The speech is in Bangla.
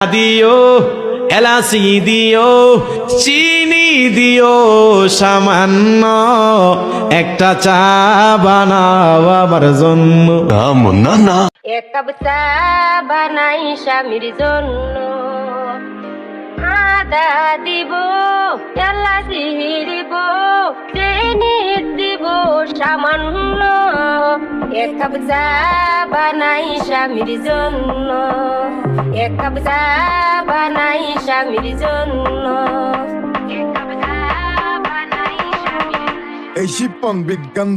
দিও, এলাচি দিও, চিনি দিও সামান্য, একটা চা বানাও আমার জন্য। মুন্না না, এক কাপ চা বানাই স্বামীর জন্য, আদা দিব, এলাচি দিব, চিনি দিব সামান্য। এক কাপ চা বানাই স্বামীর জন্য, এক কাপ চা বানাই স্বামীর জন্য, এক কাপ চা বানাই স্বামীর জন্য। এই শিপন বিজ্ঞান